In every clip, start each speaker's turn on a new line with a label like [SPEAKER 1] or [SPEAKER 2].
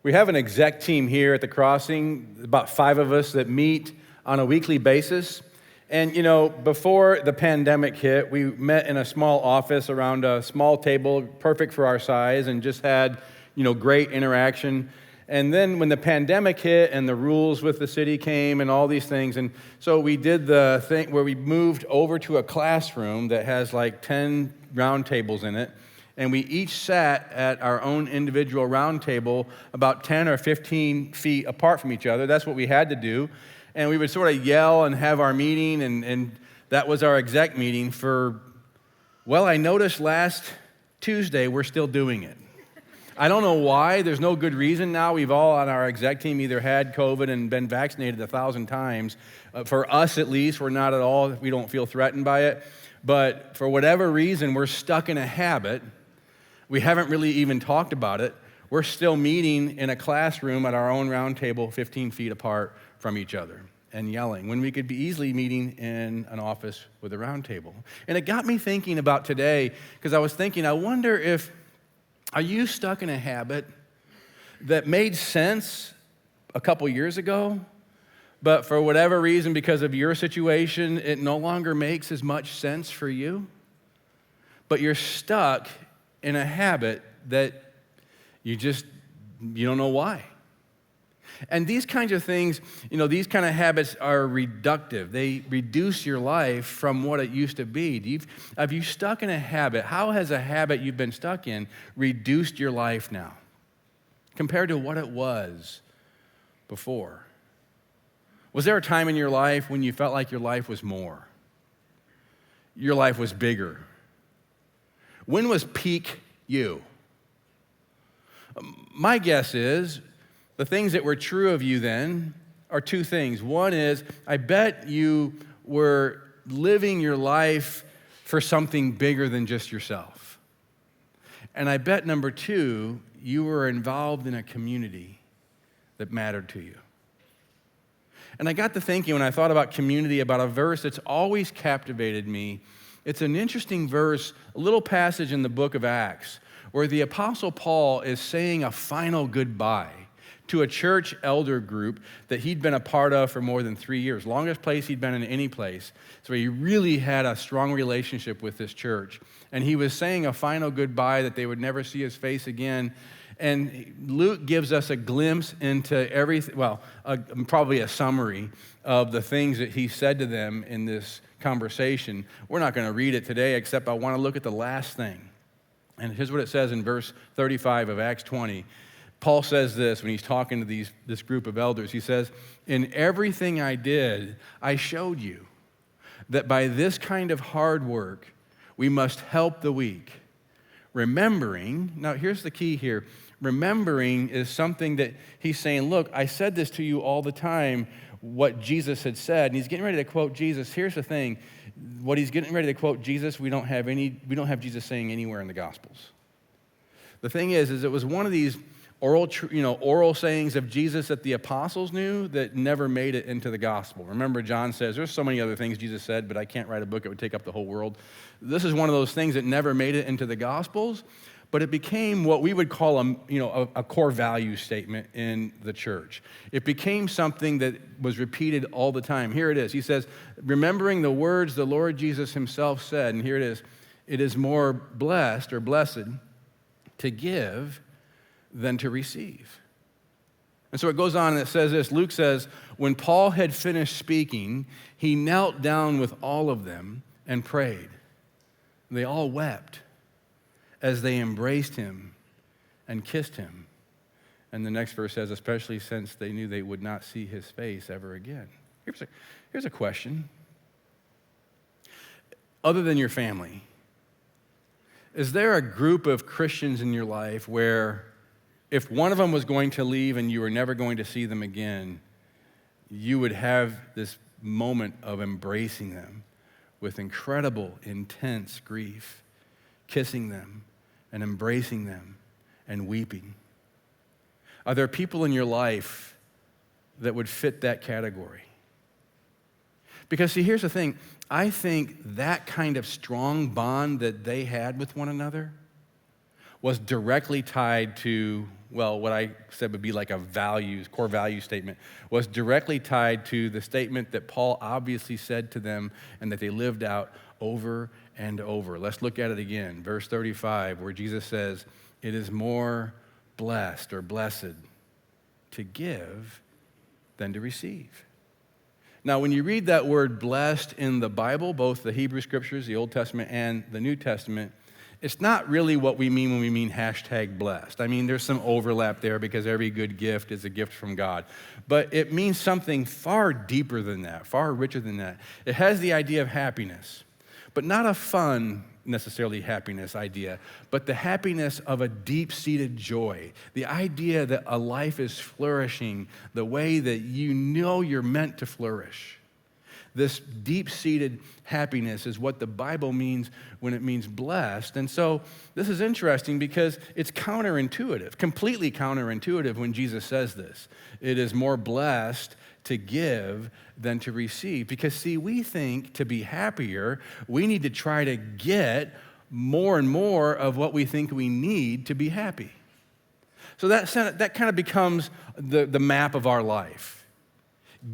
[SPEAKER 1] We have an exec team here at the Crossing, about 5 of us that meet on a weekly basis. And, before the pandemic hit, we met in a small office around a small table, perfect for our size, and just had, great interaction. And then when the pandemic hit and the rules with the city came and all these things, and so we did the thing where we moved over to a classroom that has like 10 round tables in it. And we each sat at our own individual round table about 10 or 15 feet apart from each other. That's what we had to do. And we would sort of yell and have our meeting, and that was our exec meeting I noticed last Tuesday we're still doing it. I don't know why. There's no good reason now. We've all on our exec team either had COVID and been vaccinated 1,000 times. For us at least, we're not at all, we don't feel threatened by it. But for whatever reason, we're stuck in a habit. We haven't really even talked about it. We're still meeting in a classroom at our own round table 15 feet apart from each other and yelling when we could be easily meeting in an office with a round table. And it got me thinking about today, because I was thinking, I wonder are you stuck in a habit that made sense a couple years ago, but for whatever reason, because of your situation, it no longer makes as much sense for you? But you're stuck in a habit that you don't know why. And these kinds of things, these kind of habits are reductive. They reduce your life from what it used to be. Have you stuck in a habit? How has a habit you've been stuck in reduced your life now compared to what it was before? Was there a time in your life when you felt like your life was more? Your life was bigger? When was peak you? My guess is the things that were true of you then are 2 things. One is, I bet you were living your life for something bigger than just yourself. And I bet number 2, you were involved in a community that mattered to you. And I got to thinking when I thought about community, about a verse that's always captivated me. It's an interesting verse, a little passage in the book of Acts, where the Apostle Paul is saying a final goodbye to a church elder group that he'd been a part of for more than 3 years, longest place he'd been in any place. So he really had a strong relationship with this church. And he was saying a final goodbye that they would never see his face again. And Luke gives us a glimpse into everything, probably a summary of the things that he said to them in this conversation. We're not going to read it today, except I want to look at the last thing. And here's what it says in verse 35 of Acts 20. Paul says this when he's talking to this group of elders. He says, "In everything I did, I showed you that by this kind of hard work, we must help the weak. Remembering," now here's the key here, remembering is something that he's saying, look, I said this to you all the time, what Jesus had said, and he's getting ready to quote Jesus. Here's the thing, what he's getting ready to quote Jesus, we don't have Jesus saying anywhere in the Gospels. The thing is it was one of these oral sayings of Jesus that the apostles knew that never made it into the gospel. Remember, John says, there's so many other things Jesus said, but I can't write a book, it would take up the whole world. This is one of those things that never made it into the gospels, but it became what we would call a core value statement in the church. It became something that was repeated all the time. Here it is. He says, remembering the words the Lord Jesus himself said, and here it is more blessed or blessed to give than to receive. And so it goes on and it says this. Luke says, when Paul had finished speaking, he knelt down with all of them and prayed. They all wept as they embraced him and kissed him. And the next verse says, especially since they knew they would not see his face ever again. Here's a question. Other than your family, is there a group of Christians in your life where if one of them was going to leave and you were never going to see them again, you would have this moment of embracing them with incredible, intense grief, kissing them and embracing them and weeping? Are there people in your life that would fit that category? Because see, here's the thing. I think that kind of strong bond that they had with one another was directly tied to well, what I said would be like a core value statement, was directly tied to the statement that Paul obviously said to them and that they lived out over and over. Let's look at it again. Verse 35, where Jesus says, it is more blessed or blessed to give than to receive. Now, when you read that word blessed in the Bible, both the Hebrew Scriptures, the Old Testament and the New Testament, it's not really what we mean when we mean #blessed. I mean, there's some overlap there because every good gift is a gift from God. But it means something far deeper than that, far richer than that. It has the idea of happiness, but not a fun, necessarily happiness idea, but the happiness of a deep-seated joy. The idea that a life is flourishing the way that you know you're meant to flourish. This deep-seated happiness is what the Bible means when it means blessed. And so this is interesting because it's counterintuitive, completely counterintuitive when Jesus says this. It is more blessed to give than to receive. Because, see, we think to be happier, we need to try to get more and more of what we think we need to be happy. So that kind of becomes the map of our life.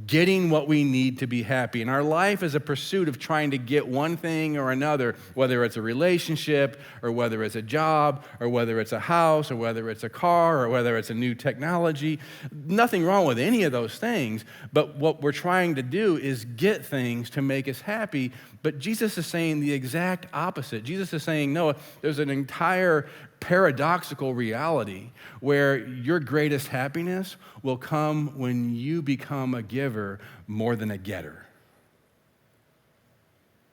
[SPEAKER 1] Getting what we need to be happy. And our life is a pursuit of trying to get one thing or another, whether it's a relationship, or whether it's a job, or whether it's a house, or whether it's a car, or whether it's a new technology. Nothing wrong with any of those things, but what we're trying to do is get things to make us happy. But Jesus is saying the exact opposite. Jesus is saying, no, there's an entire paradoxical reality where your greatest happiness will come when you become a giver more than a getter.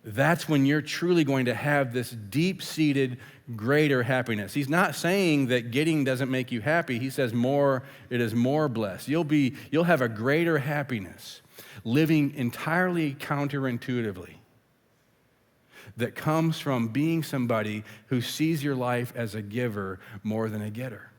[SPEAKER 1] That's when you're truly going to have this deep-seated, greater happiness. He's not saying that getting doesn't make you happy. He says it is more blessed. You'll have a greater happiness living entirely counterintuitively that comes from being somebody who sees your life as a giver more than a getter.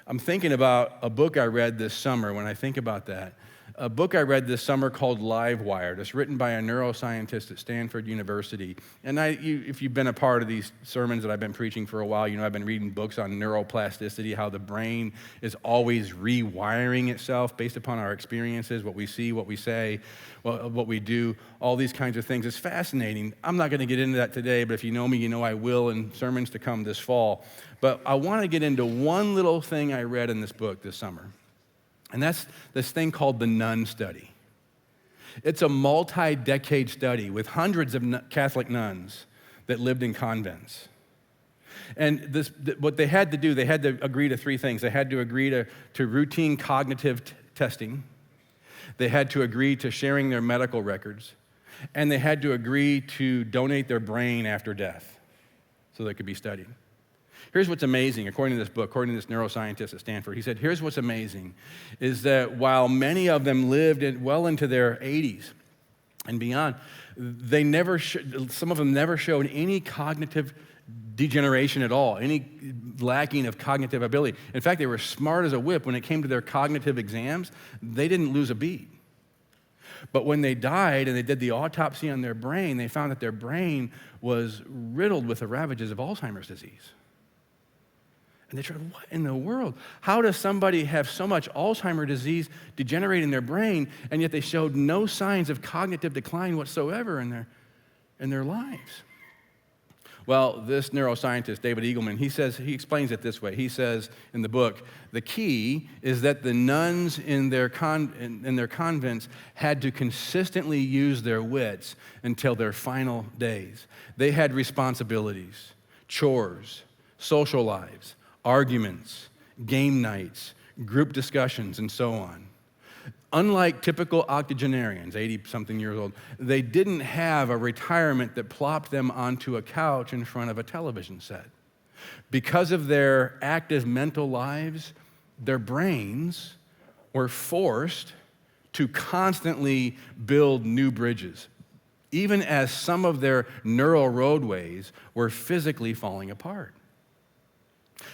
[SPEAKER 1] I'm thinking about a book I read this summer when I think about that. A book I read this summer called Live Wired. It's written by a neuroscientist at Stanford University. And if you've been a part of these sermons that I've been preaching for a while, you know I've been reading books on neuroplasticity, how the brain is always rewiring itself based upon our experiences, what we see, what we say, what we do, all these kinds of things. It's fascinating. I'm not going to get into that today, but if you know me, you know I will in sermons to come this fall. But I want to get into one little thing I read in this book this summer. And that's this thing called the nun study. It's a multi-decade study with hundreds of Catholic nuns that lived in convents. And what they had to do, they had to agree to three things. They had to agree to routine cognitive testing. They had to agree to sharing their medical records. And they had to agree to donate their brain after death so they could be studied. Here's what's amazing, according to this book, according to this neuroscientist at Stanford. He said, here's what's amazing, is that while many of them lived well into their 80s and beyond, some of them never showed any cognitive degeneration at all, any lacking of cognitive ability. In fact, they were smart as a whip. When it came to their cognitive exams, they didn't lose a beat. But when they died and they did the autopsy on their brain, they found that their brain was riddled with the ravages of Alzheimer's disease. And they tried, what in the world? How does somebody have so much Alzheimer's disease degenerate in their brain, and yet they showed no signs of cognitive decline whatsoever in their lives? Well, this neuroscientist, David Eagleman, he explains it this way. He says in the book, the key is that the nuns in their convents had to consistently use their wits until their final days. They had responsibilities, chores, social lives, arguments, game nights, group discussions, and so on. Unlike typical octogenarians, 80-something years old, they didn't have a retirement that plopped them onto a couch in front of a television set. Because of their active mental lives, their brains were forced to constantly build new bridges, even as some of their neural roadways were physically falling apart.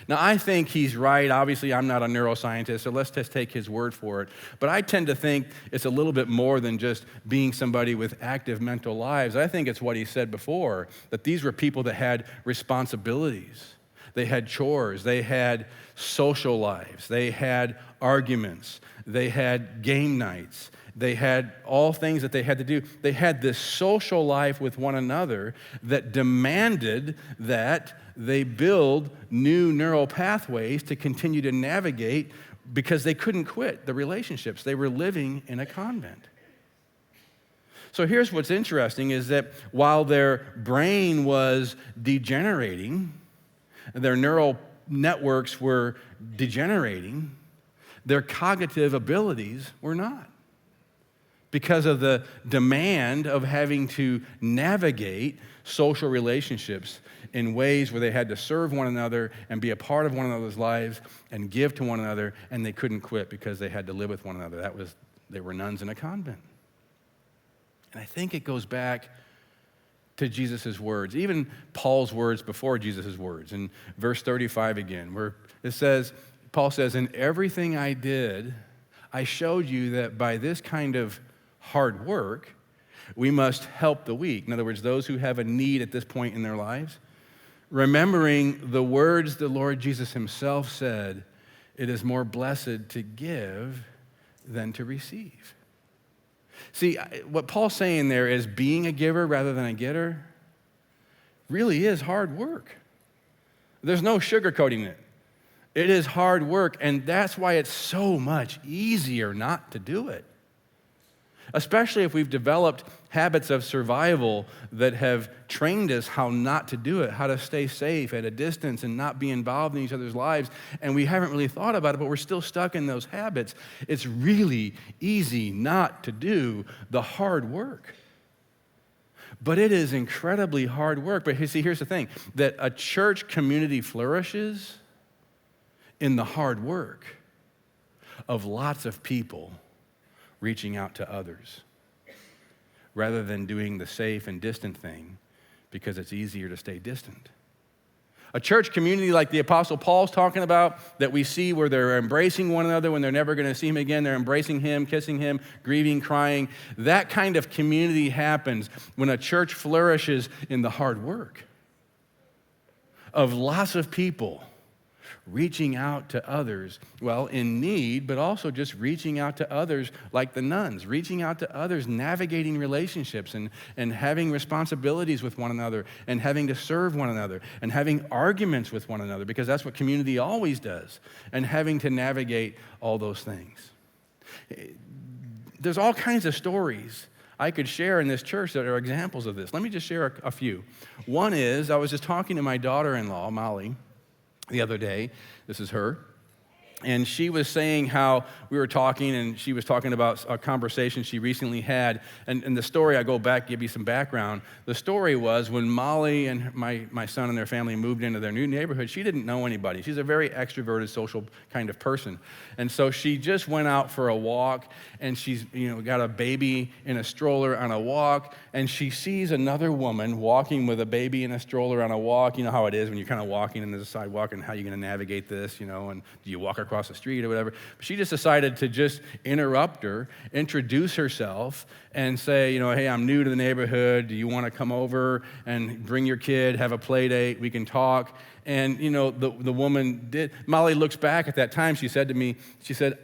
[SPEAKER 1] Now, I think he's right. Obviously, I'm not a neuroscientist, so let's just take his word for it. But I tend to think it's a little bit more than just being somebody with active mental lives. I think it's what he said before, that these were people that had responsibilities. They had chores. They had social lives. They had arguments. They had game nights. They had all things that they had to do. They had this social life with one another that demanded that they build new neural pathways to continue to navigate because they couldn't quit the relationships. They were living in a convent. So here's what's interesting is that while their brain was degenerating, their neural networks were degenerating, their cognitive abilities were not, because of the demand of having to navigate social relationships in ways where they had to serve one another and be a part of one another's lives and give to one another, and they couldn't quit because they had to live with one another. They were nuns in a convent. And I think it goes back to Jesus' words, even Paul's words before Jesus' words. In verse 35 again, where it says, Paul says, "In everything I did, I showed you that by this kind of hard work, we must help the weak." In other words, those who have a need at this point in their lives, remembering the words the Lord Jesus himself said, "It is more blessed to give than to receive." See, what Paul's saying there is being a giver rather than a getter really is hard work. There's no sugarcoating it. It is hard work, and that's why it's so much easier not to do it. Especially if we've developed habits of survival that have trained us how not to do it, how to stay safe at a distance and not be involved in each other's lives, and we haven't really thought about it, but we're still stuck in those habits. It's really easy not to do the hard work. But it is incredibly hard work. But see, here's the thing, that a church community flourishes in the hard work of lots of people reaching out to others rather than doing the safe and distant thing because it's easier to stay distant. A church community like the Apostle Paul's talking about, that we see where they're embracing one another when they're never going to see him again, they're embracing him, kissing him, grieving, crying. That kind of community happens when a church flourishes in the hard work of lots of people reaching out to others, well, in need, but also just reaching out to others like the nuns, reaching out to others, navigating relationships and having responsibilities with one another and having to serve one another and having arguments with one another, because that's what community always does, and having to navigate all those things. There's all kinds of stories I could share in this church that are examples of this. Let me just share a few. One is, I was just talking to my daughter-in-law, Molly, the other day. This is her. And she was saying how we were talking, and she was talking about a conversation she recently had. And the story, I go back, give you some background. The story was when Molly and my son and their family moved into their new neighborhood, she didn't know anybody. She's a very extroverted, social kind of person. And so she just went out for a walk, and she's got a baby in a stroller on a walk, and she sees another woman walking with a baby in a stroller on a walk. You know how it is when you're kind of walking and there's a sidewalk, and how you're going to navigate this, and do you walk across the street or whatever. But she just decided to just interrupt her, introduce herself, and say, hey, I'm new to the neighborhood. Do you want to come over and bring your kid, have a play date? We can talk. And, the woman did. Molly looks back at that time. She said to me,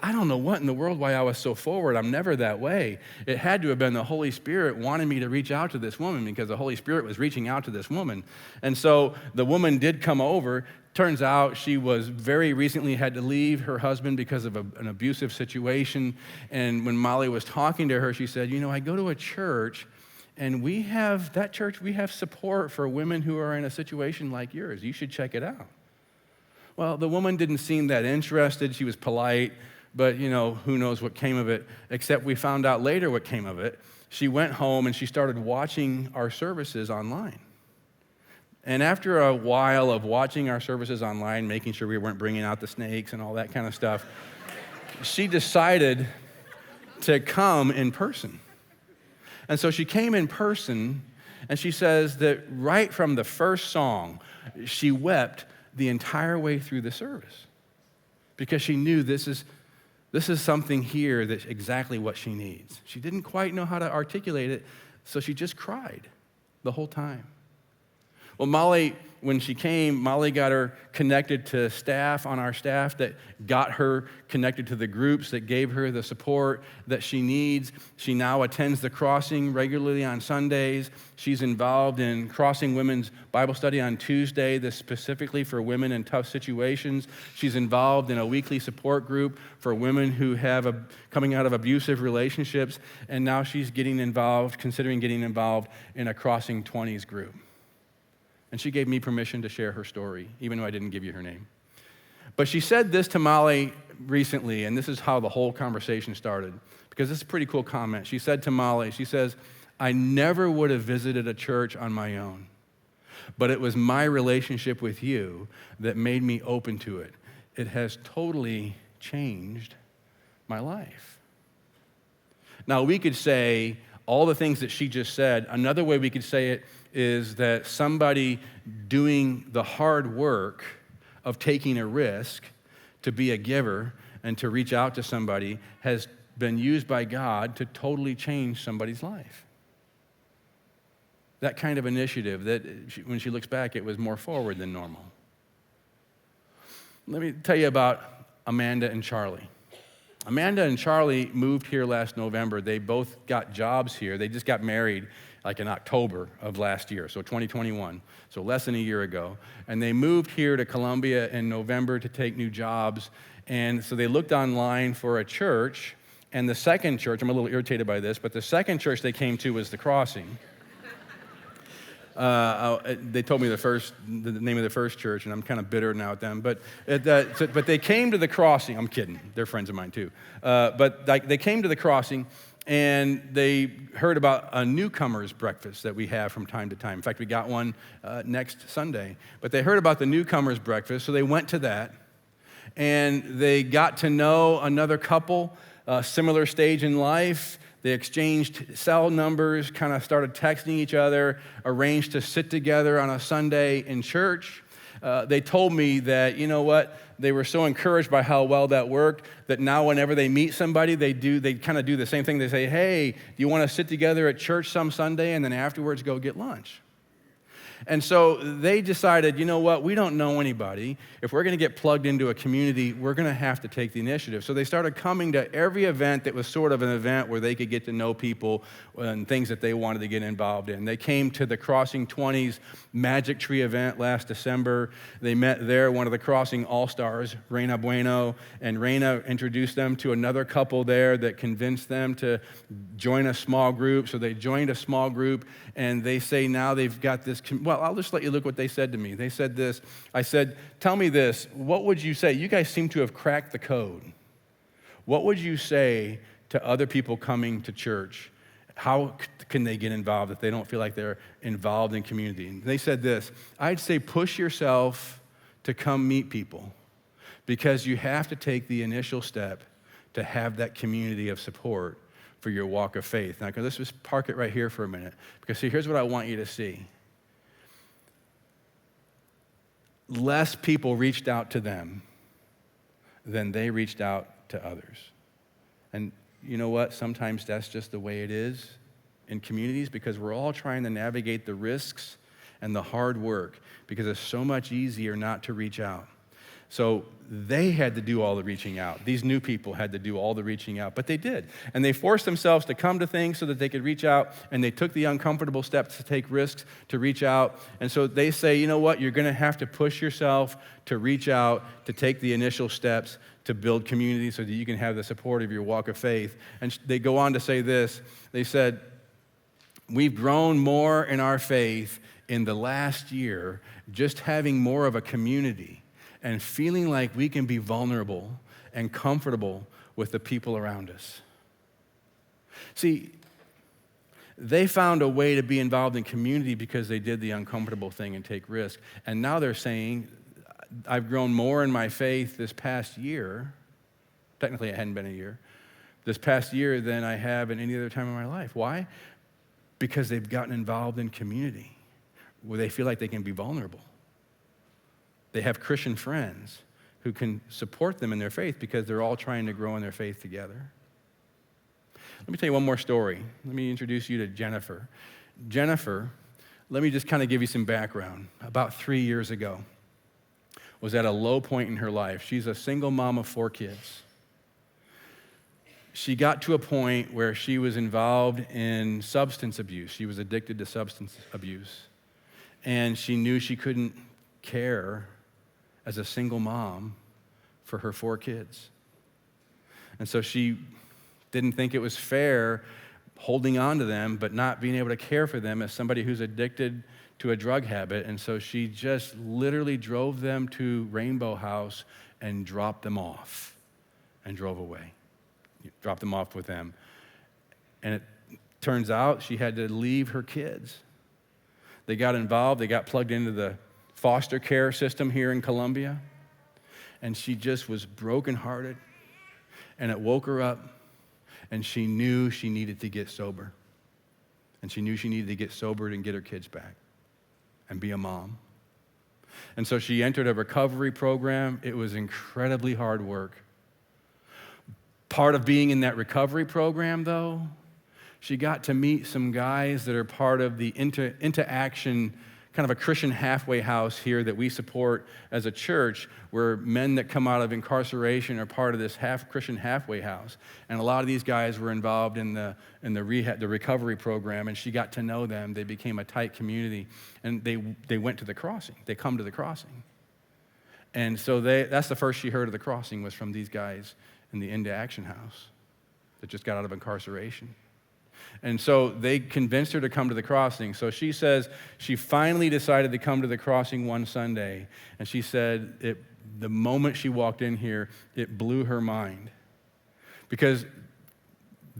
[SPEAKER 1] I don't know what in the world why I was so forward. I'm never that way. It had to have been the Holy Spirit wanting me to reach out to this woman, because the Holy Spirit was reaching out to this woman. And so the woman did come over. Turns out she was very recently had to leave her husband because of an abusive situation. And when Molly was talking to her, she said, I go to a church, and we have support for women who are in a situation like yours. You should check it out. Well, the woman didn't seem that interested. She was polite, but who knows what came of it, except we found out later what came of it. She went home and she started watching our services online. And after a while of watching our services online, making sure we weren't bringing out the snakes and all that kind of stuff, she decided to come in person. And so she came in person, and she says that right from the first song, she wept the entire way through the service, because she knew this is something here that's exactly what she needs. She didn't quite know how to articulate it, so she just cried the whole time. Well, Molly, when she came, Molly got her connected to staff on our staff that got her connected to the groups that gave her the support that she needs. She now attends the Crossing regularly on Sundays. She's involved in Crossing Women's Bible Study on Tuesday, this specifically for women in tough situations. She's involved in a weekly support group for women who have coming out of abusive relationships, and now she's considering getting involved in a Crossing 20s group. And she gave me permission to share her story, even though I didn't give you her name. But she said this to Molly recently, and this is how the whole conversation started, because this is a pretty cool comment. She said to Molly, she says, I never would have visited a church on my own, but it was my relationship with you that made me open to it. It has totally changed my life. Now, we could say all the things that she just said. Another way we could say it is that somebody doing the hard work of taking a risk to be a giver and to reach out to somebody has been used by God to totally change somebody's life. That kind of initiative that when she looks back, it was more forward than normal. Let me tell you about Amanda and Charlie. Amanda and Charlie moved here last November. They both got jobs here. They just got married like in October of last year, so 2021, so less than a year ago. And they moved here to Columbia in November to take new jobs. And so they looked online for a church, and the second church, I'm a little irritated by this, but the second church they came to was the Crossing. They told me the name of the first church, and I'm kind of bitter now at them. But they came to the Crossing. I'm kidding. They're friends of mine too. But they came to the Crossing, and they heard about a newcomers breakfast that we have from time to time. In fact, we got one next Sunday. But they heard about the newcomers breakfast, so they went to that, and they got to know another couple, similar stage in life. They exchanged cell numbers, kind of started texting each other, arranged to sit together on a Sunday in church. They told me that, you know what, they were so encouraged by how well that worked that now whenever they meet somebody, they kind of do the same thing. They say, hey, do you want to sit together at church some Sunday and then afterwards go get lunch? And so they decided, you know what, we don't know anybody. If we're going to get plugged into a community, we're going to have to take the initiative. So they started coming to every event that was sort of an event where they could get to know people and things that they wanted to get involved in. They came to the Crossing 20s Magic Tree event last December. They met there, one of the Crossing All-Stars, Reina Bueno, and Reina introduced them to another couple there that convinced them to join a small group. So they joined a small group, and they say now they've got this, well, I'll just let you look what they said to me. They said this. I said, tell me this. What would you say? You guys seem to have cracked the code. What would you say to other people coming to church? How can they get involved if they don't feel like they're involved in community? And they said this. I'd say push yourself to come meet people because you have to take the initial step to have that community of support for your walk of faith. Now, let's just park it right here for a minute because see, here's what I want you to see. Less people reached out to them than they reached out to others. And you know what? Sometimes that's just the way it is in communities because we're all trying to navigate the risks and the hard work because it's so much easier not to reach out. So they had to do all the reaching out. These new people had to do all the reaching out, but they did. And they forced themselves to come to things so that they could reach out, and they took the uncomfortable steps to take risks to reach out. And so they say, you know what, you're going to have to push yourself to reach out, to take the initial steps to build community so that you can have the support of your walk of faith. And they go on to say this. They said, we've grown more in our faith in the last year, just having more of a community and feeling like we can be vulnerable and comfortable with the people around us. See, they found a way to be involved in community because they did the uncomfortable thing and take risk. And now they're saying, I've grown more in my faith this past year. Technically, it hadn't been a year. This past year than I have in any other time in my life. Why? Because they've gotten involved in community where they feel like they can be vulnerable. They have Christian friends who can support them in their faith because they're all trying to grow in their faith together. Let me tell you one more story. Let me introduce you to Jennifer. Jennifer let me just kind of give you some background. About 3 years ago, was at a low point in her life. She's a single mom of 4 kids. She got to a point where she was involved in substance abuse. She was addicted to substance abuse. And she knew she couldn't care as a single mom for her 4 kids. And so she didn't think it was fair holding on to them, but not being able to care for them as somebody who's addicted to a drug habit. And so she just literally drove them to Rainbow House and dropped them off and drove away. Dropped them off with them. And it turns out she had to leave her kids. They got involved. They got plugged into the foster care system here in Columbia. And she just was brokenhearted. And it woke her up. And she knew she needed to get sober. And she knew she needed to get sober and get her kids back and be a mom. And so she entered a recovery program. It was incredibly hard work. Part of being in that recovery program, though, she got to meet some guys that are part of the Into Action, kind of a Christian halfway house here that we support as a church, where men that come out of incarceration are part of this Christian halfway house. And a lot of these guys were involved in the recovery program, and she got to know them. They became a tight community, and they went to the crossing. They come to the crossing. And so that's the first she heard of the crossing, was from these guys in the Into Action house that just got out of incarceration. And so they convinced her to come to the crossing. So she says she finally decided to come to the crossing one Sunday. And she said the moment she walked in here, it blew her mind. Because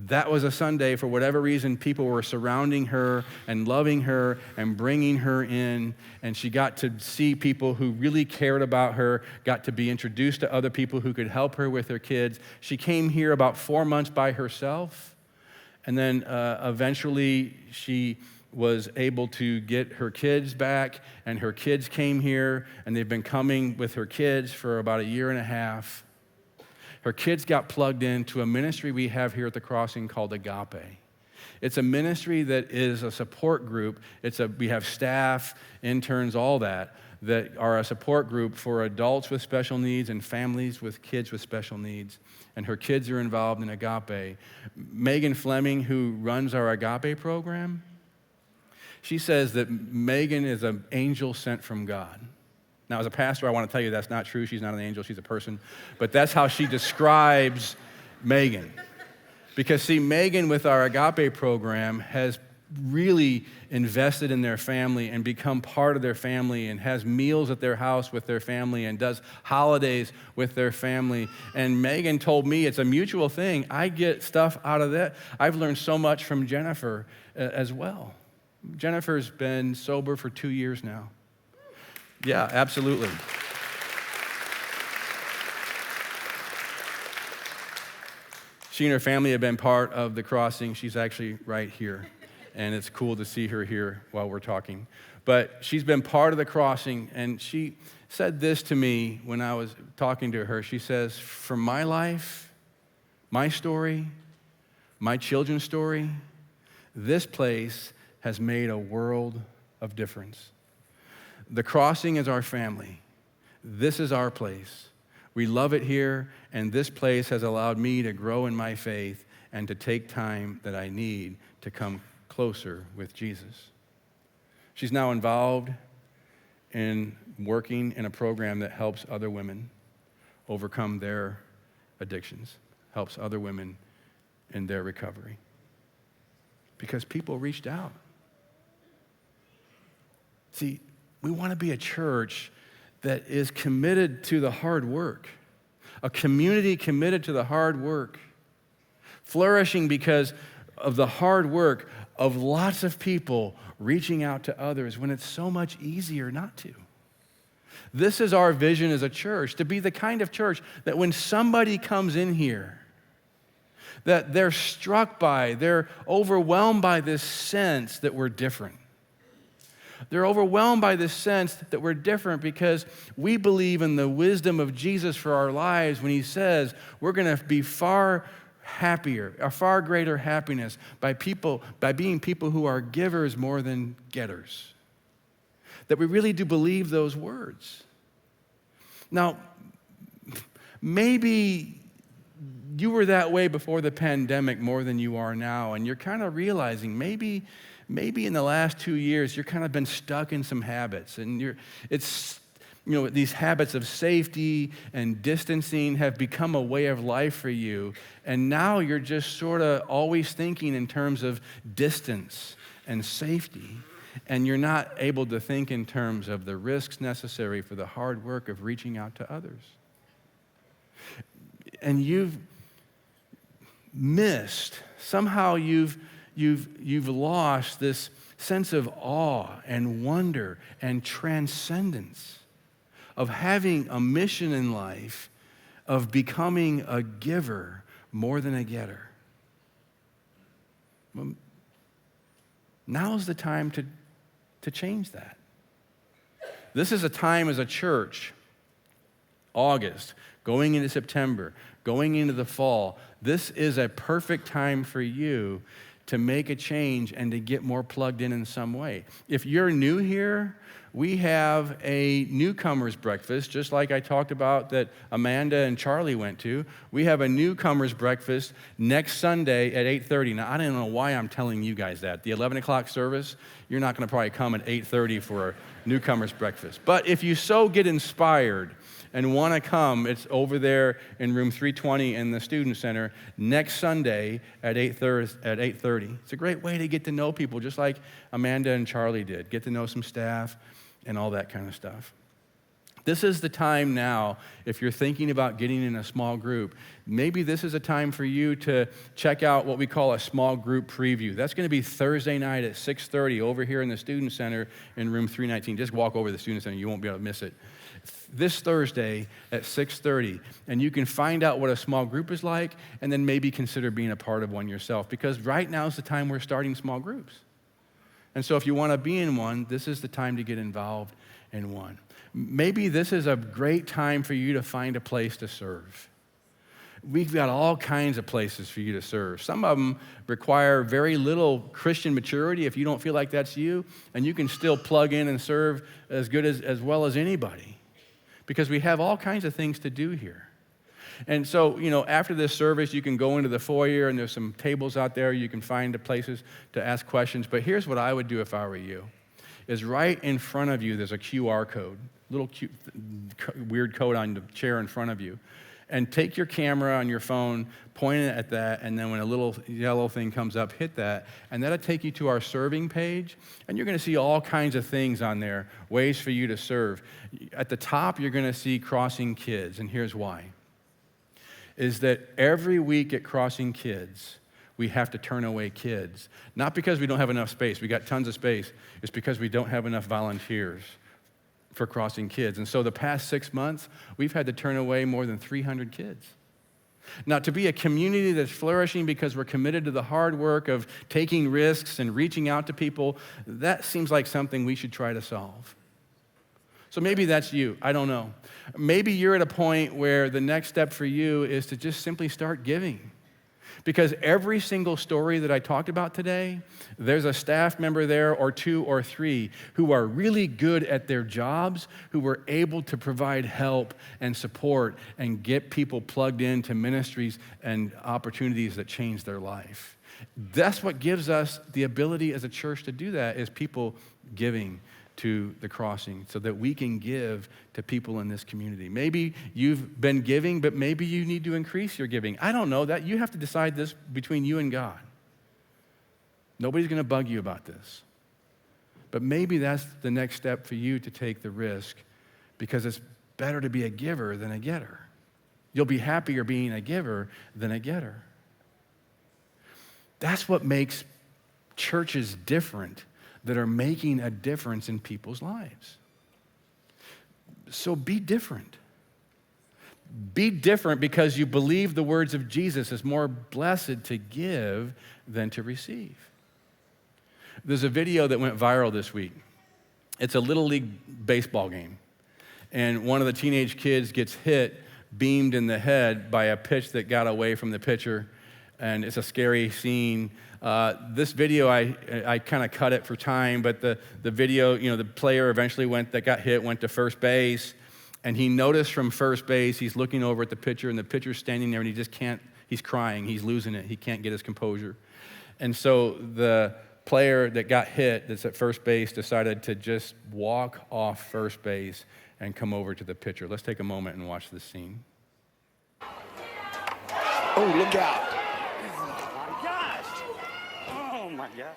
[SPEAKER 1] that was a Sunday, for whatever reason, people were surrounding her and loving her and bringing her in. And she got to see people who really cared about her, got to be introduced to other people who could help her with her kids. She came here about 4 months by herself. And then eventually she was able to get her kids back, and her kids came here, and they've been coming with her kids for about 1.5 years. Her kids got plugged into a ministry we have here at the crossing called Agape. It's a ministry that is a support group. We have staff, interns, all that are a support group for adults with special needs and families with kids with special needs. And her kids are involved in Agape. Megan Fleming, who runs our Agape program, she says that Megan is an angel sent from God. Now, as a pastor, I want to tell you that's not true. She's not an angel, she's a person. But that's how she describes Megan. Because, see, Megan, with our Agape program, has really invested in their family and become part of their family and has meals at their house with their family and does holidays with their family. And Megan told me it's a mutual thing. I get stuff out of that. I've learned so much from Jennifer as well. Jennifer's been sober for 2 years now. Yeah, absolutely. She and her family have been part of the crossing. She's actually right here, and it's cool to see her here while we're talking. But she's been part of the crossing, and she said this to me when I was talking to her. She says, for my life, my story, my children's story, this place has made a world of difference. The crossing is our family. This is our place. We love it here, and this place has allowed me to grow in my faith and to take time that I need to come closer with Jesus. She's now involved in working in a program that helps other women overcome their addictions, helps other women in their recovery. Because people reached out. See, we want to be a church that is committed to the hard work, a community committed to the hard work, flourishing because of the hard work of lots of people reaching out to others when it's so much easier not to. This is our vision as a church, to be the kind of church that when somebody comes in here, that they're struck by, they're overwhelmed by this sense that we're different. They're overwhelmed by this sense that we're different because we believe in the wisdom of Jesus for our lives when he says we're going to be far happier, a far greater happiness by being people who are givers more than getters. that we really do believe those words. Now, maybe you were that way before the pandemic more than you are now, and you're kind of realizing maybe in the last 2 years you're kind of been stuck in some habits, and these habits of safety and distancing have become a way of life for you, and now you're just sort of always thinking in terms of distance and safety, and you're not able to think in terms of the risks necessary for the hard work of reaching out to others. And you've missed, somehow you've lost this sense of awe and wonder and transcendence of having a mission in life, of becoming a giver more than a getter. Well, now's the time to change that. This is a time as a church, August, going into September, going into the fall. This is a perfect time for you to make a change and to get more plugged in some way. If you're new here, we have a newcomers breakfast, just like I talked about that Amanda and Charlie went to. We have a newcomers breakfast next Sunday at 8:30. Now, I don't know why I'm telling you guys that. The 11 o'clock service, you're not going to probably come at 8:30 for a newcomers breakfast. But if you so get inspired and want to come, it's over there in room 320 in the Student Center next Sunday at 8:30. It's a great way to get to know people, just like Amanda and Charlie did. Get to know some staff and all that kind of stuff. This is the time now, if you're thinking about getting in a small group, maybe this is a time for you to check out what we call a small group preview. That's going to be Thursday night at 6:30 over here in the Student Center in room 319. Just walk over to the Student Center. You won't be able to miss it. This Thursday at 6:30, and you can find out what a small group is like, and then maybe consider being a part of one yourself, because right now is the time we're starting small groups. And so if you want to be in one, this is the time to get involved in one. Maybe this is a great time for you to find a place to serve. We've got all kinds of places for you to serve. Some of them require very little Christian maturity if you don't feel like that's you, and you can still plug in and serve as well as anybody, because we have all kinds of things to do here. And so, after this service, you can go into the foyer, and there's some tables out there. You can find the places to ask questions. But here's what I would do if I were you, is right in front of you, there's a QR code, little cute, weird code on the chair in front of you. And take your camera on your phone, point it at that, and then when a little yellow thing comes up, hit that, and that'll take you to our serving page, and you're going to see all kinds of things on there, ways for you to serve. At the top, you're going to see Crossing Kids, and here's why. Is that every week at Crossing Kids, we have to turn away kids. Not because we don't have enough space. We got tons of space. It's because we don't have enough volunteers for Crossing Kids. And so the past 6 months, we've had to turn away more than 300 kids. Now, to be a community that's flourishing because we're committed to the hard work of taking risks and reaching out to people, that seems like something we should try to solve. So maybe that's you. I don't know. Maybe you're at a point where the next step for you is to just simply start giving. Because every single story that I talked about today, there's a staff member there or two or three who are really good at their jobs, who were able to provide help and support and get people plugged into ministries and opportunities that change their life. That's what gives us the ability as a church to do that, is people giving to the Crossing so that we can give to people in this community. Maybe you've been giving, but maybe you need to increase your giving. I don't know that. You have to decide this between you and God. Nobody's going to bug you about this. But maybe that's the next step for you, to take the risk, because it's better to be a giver than a getter. You'll be happier being a giver than a getter. That's what makes churches different, that are making a difference in people's lives. So be different. Be different because you believe the words of Jesus is more blessed to give than to receive. There's a video that went viral this week. It's a Little League baseball game. And one of the teenage kids gets hit, beamed in the head by a pitch that got away from the pitcher. and it's a scary scene. This video, I kind of cut it for time, but the video, the player eventually that got hit went to first base, and he noticed from first base, he's looking over at the pitcher, and the pitcher's standing there, and he just can't, he's crying, he's losing it, he can't get his composure. And so the player that got hit, that's at first base, decided to just walk off first base and come over to the pitcher. Let's take a moment and watch this scene.
[SPEAKER 2] Oh, look out.
[SPEAKER 3] Oh my God.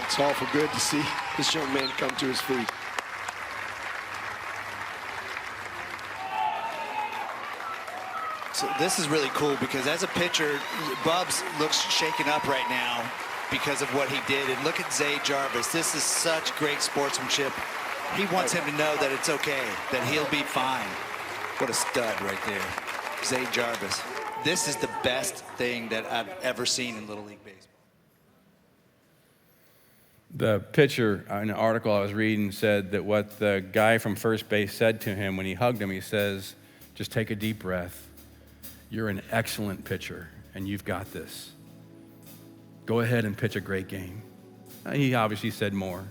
[SPEAKER 2] It's awful good to see this young man come to his feet.
[SPEAKER 3] So this is really cool because as a pitcher, Bubs looks shaken up right now because of what he did. And look at Zay Jarvis. This is such great sportsmanship. He wants him to know that it's okay, that he'll be fine. What a stud right there. Zay Jarvis. This is the best thing that I've ever seen in Little League Baseball.
[SPEAKER 1] The pitcher, in an article I was reading, said that what the guy from first base said to him when he hugged him, he says, just take a deep breath. You're an excellent pitcher, and you've got this. Go ahead and pitch a great game. He obviously said more.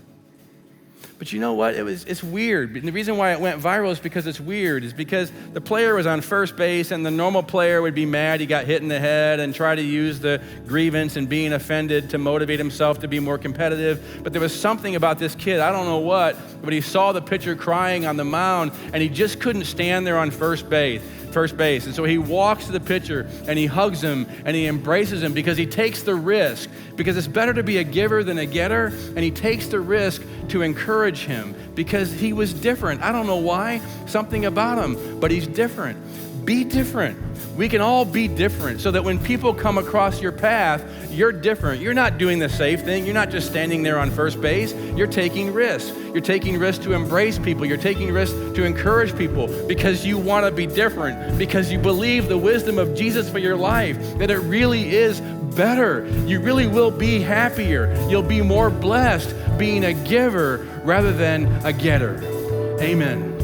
[SPEAKER 1] But you know what? It's weird. And the reason why it went viral is because it's weird. Is because the player was on first base, and the normal player would be mad he got hit in the head and try to use the grievance and being offended to motivate himself to be more competitive. But there was something about this kid, I don't know what, but he saw the pitcher crying on the mound, and he just couldn't stand there on first base. And so he walks to the pitcher and he hugs him and he embraces him because he takes the risk, because it's better to be a giver than a getter, and he takes the risk to encourage him because he was different. I don't know why, something about him, but he's different. Be different. We can all be different so that when people come across your path, you're different. You're not doing the safe thing. You're not just standing there on first base. You're taking risks. You're taking risks to embrace people. You're taking risks to encourage people because you want to be different, because you believe the wisdom of Jesus for your life, that it really is better. You really will be happier. You'll be more blessed being a giver rather than a getter. Amen.